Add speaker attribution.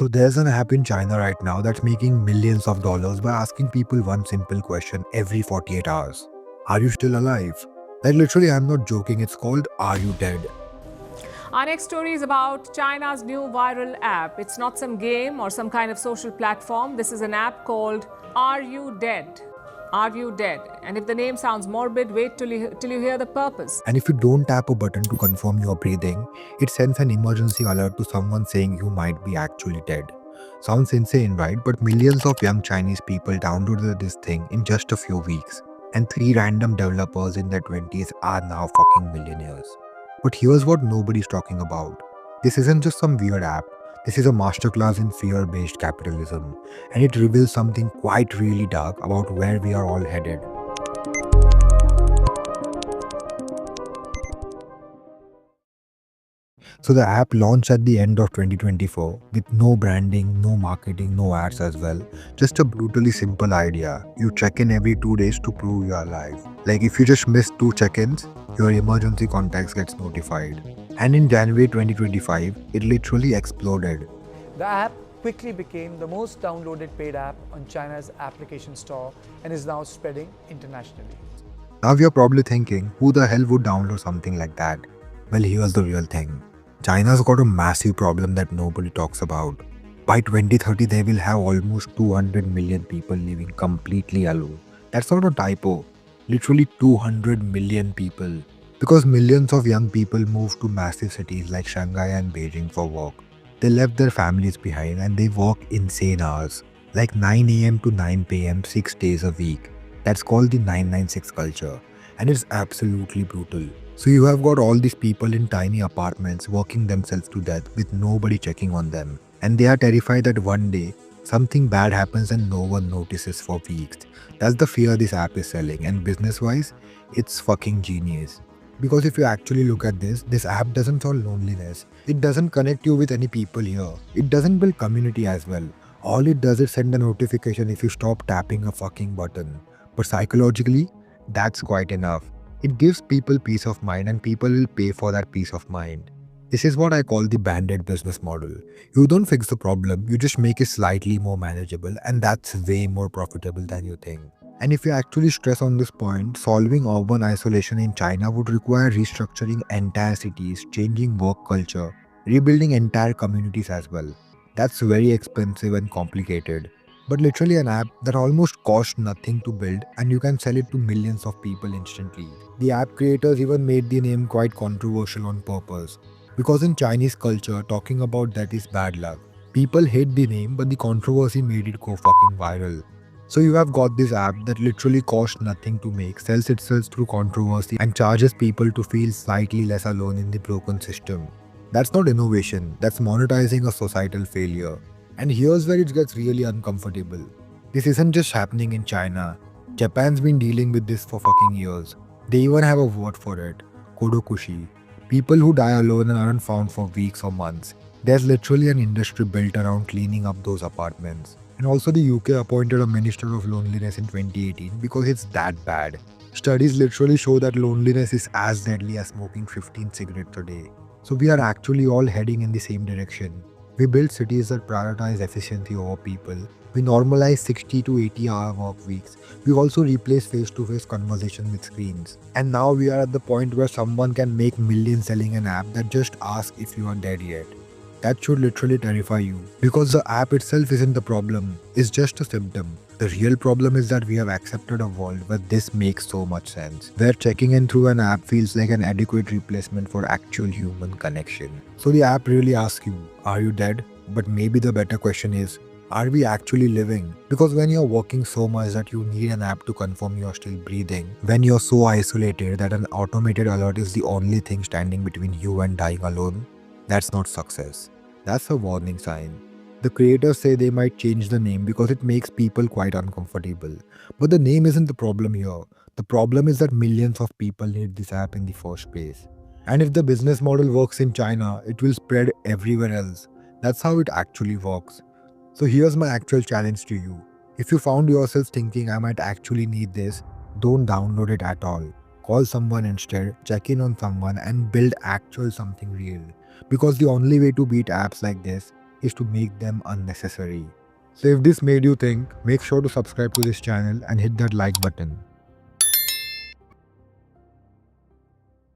Speaker 1: So there's an app in China right now that's making millions of dollars by asking people one simple question every 48 hours. Are you still alive? Like literally, I'm not joking. It's called Are You Dead?
Speaker 2: Our next story is about China's new viral app. It's not some game or some kind of social platform. This is an app called Are You Dead? Are You Dead? And if the name sounds morbid, wait till you hear the purpose.
Speaker 1: And if you don't tap a button to confirm you're breathing, it sends an emergency alert to someone saying you might be actually dead. Sounds insane, right? But millions of young Chinese people downloaded this thing in just a few weeks. And three random developers in their 20s are now fucking millionaires. But here's what nobody's talking about. This isn't just some weird app. This is a masterclass in fear-based capitalism. And it reveals something quite really dark about where we are all headed. So the app launched at the end of 2024 with no branding, no marketing, no ads as well. Just a brutally simple idea. You check in every 2 days to prove you are alive. Like if you just miss 2 check-ins, your emergency contacts gets notified. And in January 2025, it literally exploded.
Speaker 3: The app quickly became the most downloaded paid app on China's application store and is now spreading internationally.
Speaker 1: Now you're probably thinking, who the hell would download something like that? Well, here's the real thing. China's got a massive problem that nobody talks about. By 2030, they will have almost 200 million people living completely alone. That's not a typo. Literally 200 million people. Because millions of young people moved to massive cities like Shanghai and Beijing for work. They left their families behind and they work insane hours. Like 9 a.m. to 9 p.m. 6 days a week. That's called the 996 culture. And it's absolutely brutal. So you have got all these people in tiny apartments working themselves to death with nobody checking on them. And they are terrified that one day, something bad happens and no one notices for weeks. That's the fear this app is selling, and business-wise, it's fucking genius. Because if you actually look at this app doesn't solve loneliness. It doesn't connect you with any people here. It doesn't build community as well. All it does is send a notification if you stop tapping a fucking button. But psychologically, that's quite enough. It gives people peace of mind and people will pay for that peace of mind. This is what I call the band-aid business model. You don't fix the problem, you just make it slightly more manageable, and that's way more profitable than you think. And if you actually stress on this point, solving urban isolation in China would require restructuring entire cities, changing work culture, rebuilding entire communities as well. That's very expensive and complicated. But literally an app that almost costs nothing to build and you can sell it to millions of people instantly. The app creators even made the name quite controversial on purpose. Because in Chinese culture, talking about that is bad luck. People hate the name, but the controversy made it go fucking viral. So you have got this app that literally costs nothing to make, sells itself through controversy and charges people to feel slightly less alone in the broken system. That's not innovation, that's monetizing a societal failure. And here's where it gets really uncomfortable. This isn't just happening in China. Japan's been dealing with this for fucking years. They even have a word for it, kodokushi. People who die alone and aren't found for weeks or months. There's literally an industry built around cleaning up those apartments. And also the UK appointed a Minister of Loneliness in 2018 because it's that bad. Studies literally show that loneliness is as deadly as smoking 15 cigarettes a day. So we are actually all heading in the same direction. We build cities that prioritize efficiency over people. We normalize 60 to 80-hour work weeks. We also replace face-to-face conversation with screens. And now we are at the point where someone can make millions selling an app that just asks if you are dead yet. That should literally terrify you. Because the app itself isn't the problem, it's just a symptom. The real problem is that we have accepted a world where this makes so much sense. Where checking in through an app feels like an adequate replacement for actual human connection. So the app really asks you, are you dead? But maybe the better question is, are we actually living? Because when you're working so much that you need an app to confirm you're still breathing, when you're so isolated that an automated alert is the only thing standing between you and dying alone, that's not success. That's a warning sign. The creators say they might change the name because it makes people quite uncomfortable. But the name isn't the problem here. The problem is that millions of people need this app in the first place. And if the business model works in China, it will spread everywhere else. That's how it actually works. So here's my actual challenge to you. If you found yourself thinking I might actually need this, don't download it at all. Call someone instead, check in on someone and build actual something real. Because the only way to beat apps like this is to make them unnecessary. So if this made you think, make sure to subscribe to this channel and hit that like button.